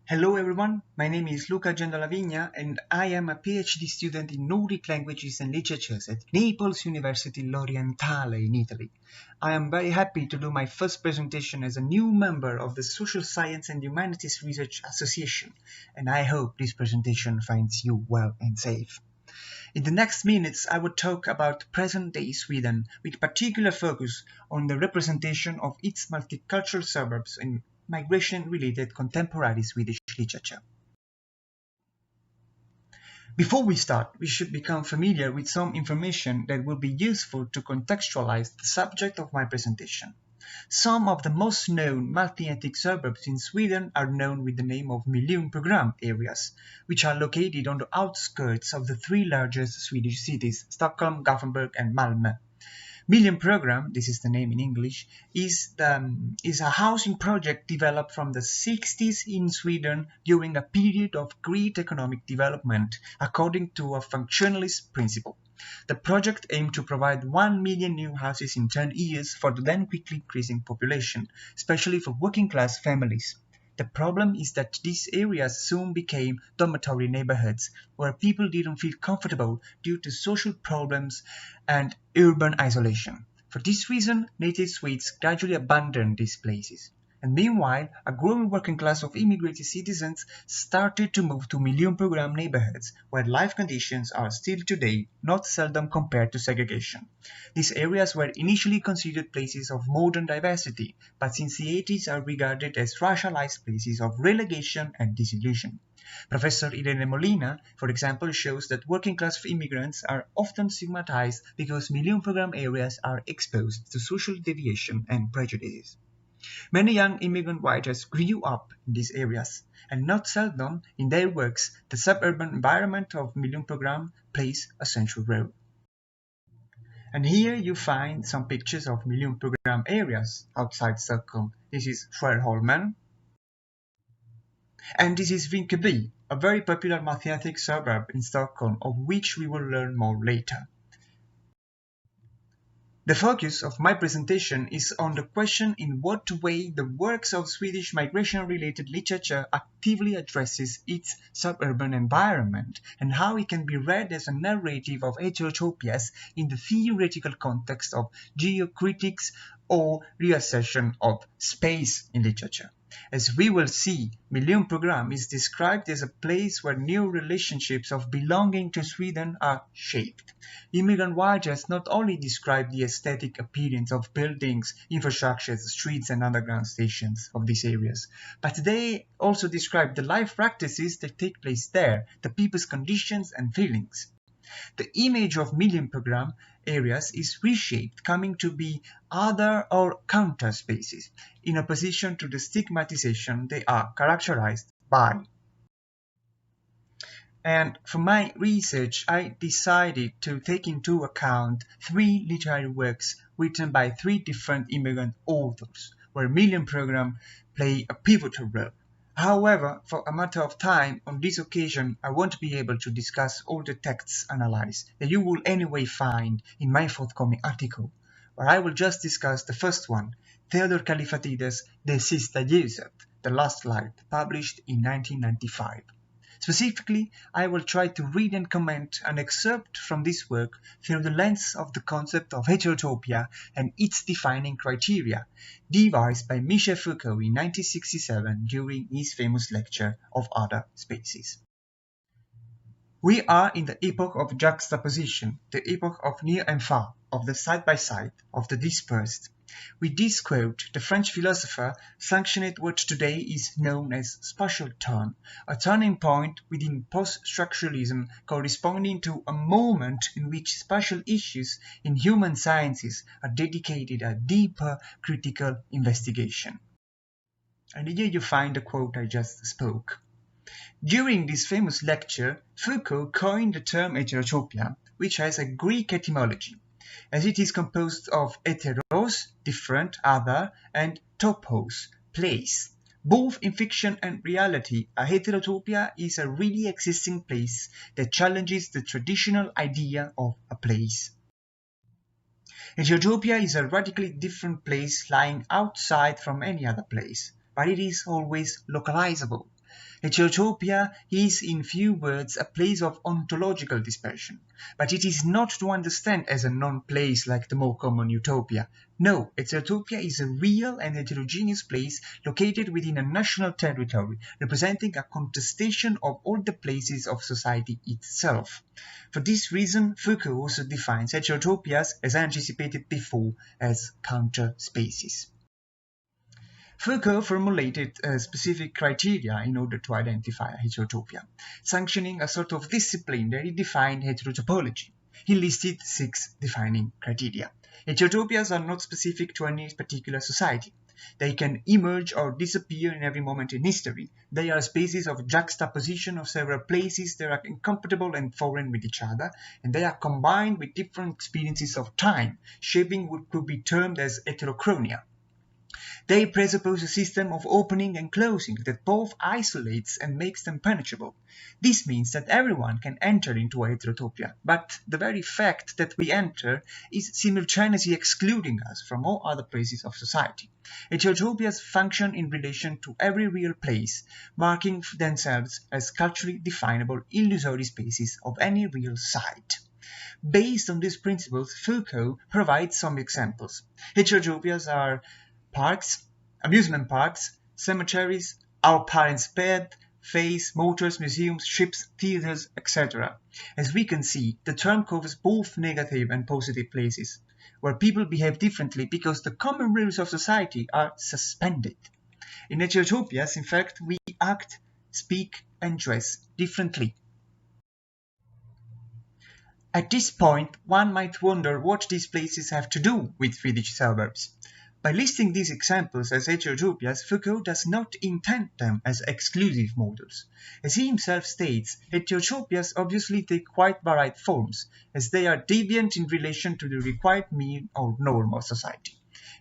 Hello everyone, my name is Luca Gendolavigna and I am a PhD student in Nordic languages and literatures at Naples University L'Orientale in Italy. I am very happy to do my first presentation as a new member of the Social Science and Humanities Research Association, and I hope this presentation finds you well and safe. In the next minutes, I will talk about present-day Sweden, with particular focus on the representation of its multicultural suburbs in migration-related contemporary Swedish literature. Before we start, we should become familiar with some information that will be useful to contextualize the subject of my presentation. Some of the most known multi-ethnic suburbs in Sweden are known with the name of MILJONPROGRAM areas, which are located on the outskirts of the three largest Swedish cities, Stockholm, Gothenburg and Malmö. MILJONPROGRAM, this is the name in English, is a housing project developed from the 60s in Sweden during a period of great economic development, according to a functionalist principle. The project aimed to provide 1 million new houses in 10 years for the then quickly increasing population, especially for working-class families. The problem is that these areas soon became dormitory neighborhoods, where people didn't feel comfortable due to social problems and urban isolation. For this reason, native Swedes gradually abandoned these places. And meanwhile, a growing working class of immigrated citizens started to move to MILJONPROGRAM neighborhoods, where life conditions are still today not seldom compared to segregation. These areas were initially considered places of modern diversity, but since the 80s are regarded as racialized places of relegation and disillusion. Professor Irene Molina, for example, shows that working-class immigrants are often stigmatized because MILJONPROGRAM areas are exposed to social deviation and prejudices. Many young immigrant writers grew up in these areas, and not seldom in their works the suburban environment of MILJONPROGRAM plays a central role. And here you find some pictures of MILJONPROGRAM areas outside Stockholm. This is Skärholmen, and this is Rinkeby, a very popular multi-ethnic suburb in Stockholm, of which we will learn more later. The focus of my presentation is on the question in what way the works of Swedish migration-related literature actively addresses its suburban environment, and how it can be read as a narrative of heterotopias in the theoretical context of geocritics or reassertion of space in literature. As we will see, MILJONPROGRAM is described as a place where new relationships of belonging to Sweden are shaped. Immigrant writers not only describe the aesthetic appearance of buildings, infrastructures, streets and underground stations of these areas, but they also describe the life practices that take place there, the people's conditions and feelings. The image of MILJONPROGRAM areas is reshaped, coming to be other or counter spaces, in opposition to the stigmatization they are characterized by. And for my research, I decided to take into account 3 literary works written by 3 different immigrant authors, where MILJONPROGRAM play a pivotal role. However, for a matter of time, on this occasion, I won't be able to discuss all the texts analyzed that you will anyway find in my forthcoming article, where I will just discuss the first one, Theodor Kallifatides' De Sista Ljuset, The Last Light, published in 1995. Specifically, I will try to read and comment an excerpt from this work through the lens of the concept of heterotopia and its defining criteria, devised by Michel Foucault in 1967 during his famous lecture of Other Spaces. We are in the epoch of juxtaposition, the epoch of near and far, of the side-by-side, of the dispersed. With this quote, the French philosopher sanctioned what today is known as spatial turn, a turning point within post-structuralism corresponding to a moment in which spatial issues in human sciences are dedicated a deeper critical investigation. And here you find the quote I just spoke. During this famous lecture, Foucault coined the term heterotopia, which has a Greek etymology, as it is composed of heteros, different, other, and topos, place. Both in fiction and reality, a heterotopia is a really existing place that challenges the traditional idea of a place. Heterotopia is a radically different place lying outside from any other place, but it is always localizable. Heterotopia is, in few words, a place of ontological dispersion, but it is not to understand as a non-place like the more common utopia. No, Heterotopia is a real and heterogeneous place located within a national territory, representing a contestation of all the places of society itself. For this reason, Foucault also defines heterotopias, as I anticipated before, as counter-spaces. Foucault formulated specific criteria in order to identify a heterotopia, sanctioning a sort of discipline that he defined heterotopology. He listed 6 defining criteria. Heterotopias are not specific to any particular society. They can emerge or disappear in every moment in history. They are spaces of juxtaposition of several places that are incompatible and foreign with each other, and they are combined with different experiences of time, shaping what could be termed as heterochronia. They presuppose a system of opening and closing that both isolates and makes them penetrable. This means that everyone can enter into a heterotopia, but the very fact that we enter is simultaneously excluding us from all other places of society. Heterotopias function in relation to every real place, marking themselves as culturally definable illusory spaces of any real site. Based on these principles, Foucault provides some examples. Heterotopias are parks, amusement parks, cemeteries, our parents' bed, face, motors, museums, ships, theaters, etc. As we can see, the term covers both negative and positive places, where people behave differently because the common rules of society are suspended. In heterotopias, in fact, we act, speak, and dress differently. At this point, one might wonder what these places have to do with Swedish suburbs. By listing these examples as heterotopias, Foucault does not intend them as exclusive models. As he himself states, heterotopias obviously take quite varied forms, as they are deviant in relation to the required mean or norm of society.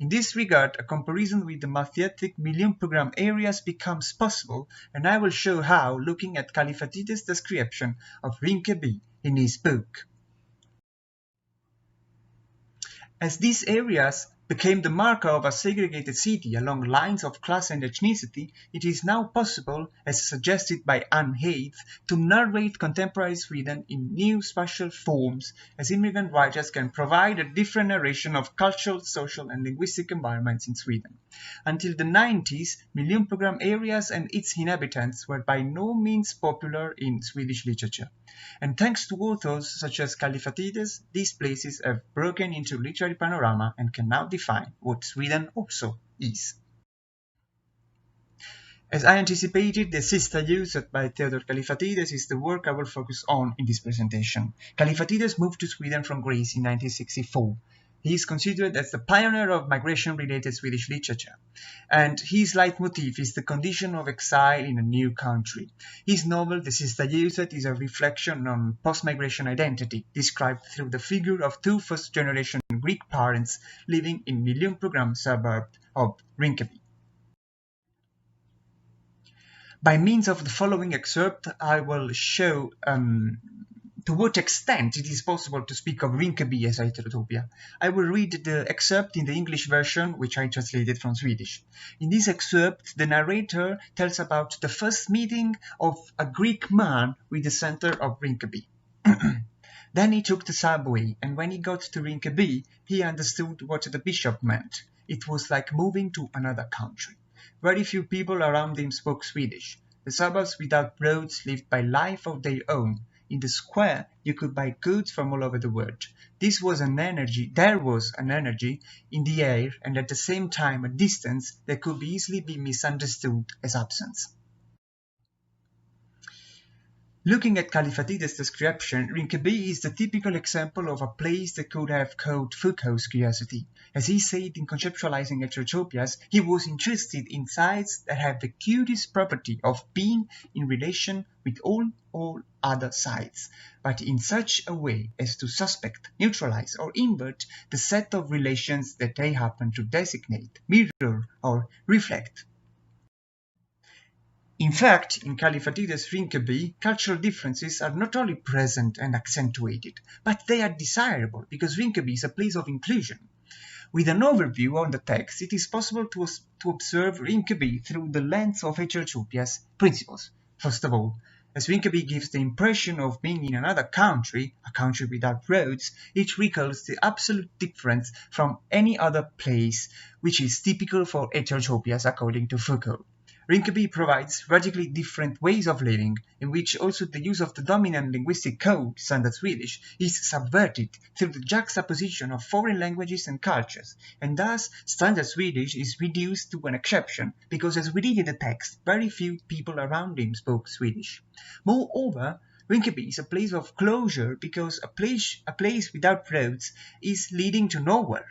In this regard, a comparison with the multi-ethnic MILJONPROGRAM areas becomes possible, and I will show how looking at Kalifatidis' description of Rinkeby in his book. As these areas became the marker of a segregated city along lines of class and ethnicity, it is now possible, as suggested by Anne Heath, to narrate contemporary Sweden in new spatial forms, as immigrant writers can provide a different narration of cultural, social, and linguistic environments in Sweden. Until the 90s, MILJONPROGRAM areas and its inhabitants were by no means popular in Swedish literature. And thanks to authors such as Kalifatidis, these places have broken into literary panorama and can now define what Sweden also is. As I anticipated, the sister used by Theodor Kalifatidis is the work I will focus on in this presentation. Kalifatidis moved to Sweden from Greece in 1964. He is considered as the pioneer of migration-related Swedish literature, and his leitmotif is the condition of exile in a new country. His novel, The Sister Used, is a reflection on post-migration identity, described through the figure of 2 first-generation Greek parents living in MILJONPROGRAM suburb of Rinkeby. By means of the following excerpt, I will show to what extent it is possible to speak of Rinkeby as a heterotopia. I will read the excerpt in the English version, which I translated from Swedish. In this excerpt, the narrator tells about the first meeting of a Greek man with the center of Rinkeby. Then he took the subway, and when he got to Rinkeby, he understood what the bishop meant. It was like moving to another country. Very few people around him spoke Swedish. The suburbs without roads lived by life of their own. In the square, you could buy goods from all over the world. There was an energy in the air, and at the same time a distance that could easily be misunderstood as absence. Looking at Kalifatidis' description, Rinkeby is the typical example of a place that could have caught Foucault's curiosity. As he said in conceptualizing heterotopias, he was interested in sites that have the curious property of being in relation with all other sites, but in such a way as to suspect, neutralize, or invert the set of relations that they happen to designate, mirror, or reflect. In fact, in Kalifatidis' Rinkeby, cultural differences are not only present and accentuated, but they are desirable because Rinkeby is a place of inclusion. With an overview on the text, it is possible to observe Rinkeby through the lens of Heterotopias principles. First of all, as Rinkeby gives the impression of being in another country, a country without roads, it recalls the absolute difference from any other place, which is typical for Heterotopias according to Foucault. Rinkeby provides radically different ways of living, in which also the use of the dominant linguistic code, Standard Swedish, is subverted through the juxtaposition of foreign languages and cultures, and thus Standard Swedish is reduced to an exception, because as we read in the text, very few people around him spoke Swedish. Moreover, Rinkeby is a place of closure because a place without roads is leading to nowhere.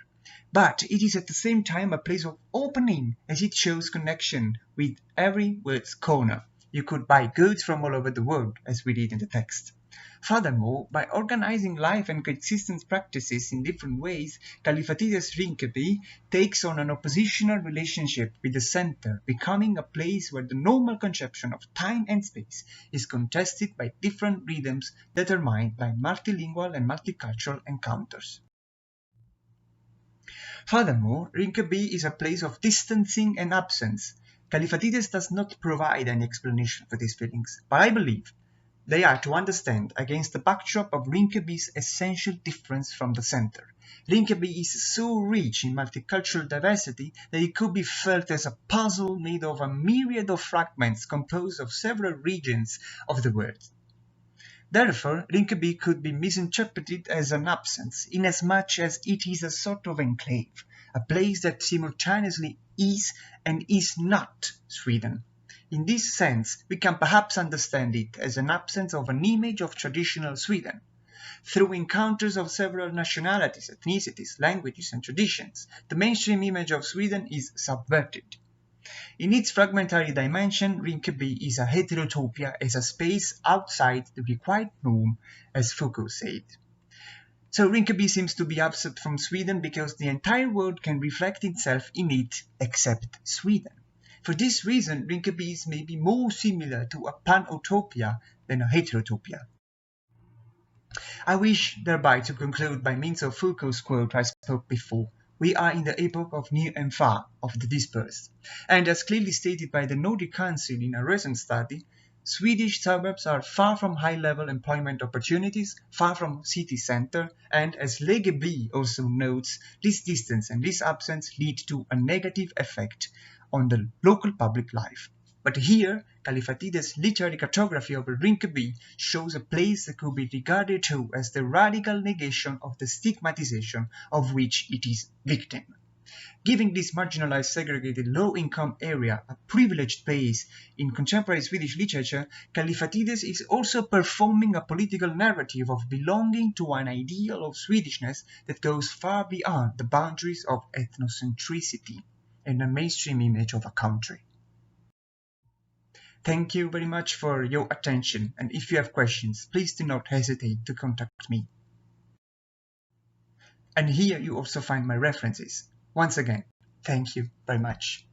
But it is at the same time a place of opening, as it shows connection with every world's corner. You could buy goods from all over the world, as we read in the text. Furthermore, by organizing life and coexistence practices in different ways, Kalifatides Rinkeby takes on an oppositional relationship with the center, becoming a place where the normal conception of time and space is contested by different rhythms determined by multilingual and multicultural encounters. Furthermore, Rinkeby is a place of distancing and absence. Kalifatides does not provide any explanation for these feelings, but I believe they are to understand against the backdrop of Rinkeby's essential difference from the center. Rinkeby is so rich in multicultural diversity that it could be felt as a puzzle made of a myriad of fragments composed of several regions of the world. Therefore, Rinkeby could be misinterpreted as an absence, inasmuch as it is a sort of enclave, a place that simultaneously is and is not Sweden. In this sense, we can perhaps understand it as an absence of an image of traditional Sweden. Through encounters of several nationalities, ethnicities, languages, and traditions, the mainstream image of Sweden is subverted. In its fragmentary dimension, Rinkeby is a heterotopia, as a space outside the required norm, as Foucault said. So Rinkeby seems to be absent from Sweden because the entire world can reflect itself in it except Sweden. For this reason, Rinkeby may be more similar to a pan-utopia than a heterotopia. I wish thereby to conclude by means of Foucault's quote I spoke before. We are in the epoch of near and far, of the dispersed. And as clearly stated by the Nordic Council in a recent study, Swedish suburbs are far from high-level employment opportunities, far from city center, and as Legeby also notes, this distance and this absence lead to a negative effect on the local public life. But here, Kalifatides' literary cartography of Rinkeby shows a place that could be regarded too as the radical negation of the stigmatization of which it is victim. Giving this marginalized, segregated, low-income area a privileged place in contemporary Swedish literature, Kalifatides is also performing a political narrative of belonging to an ideal of Swedishness that goes far beyond the boundaries of ethnocentricity and a mainstream image of a country. Thank you very much for your attention, and if you have questions, please do not hesitate to contact me. And here you also find my references. Once again, thank you very much.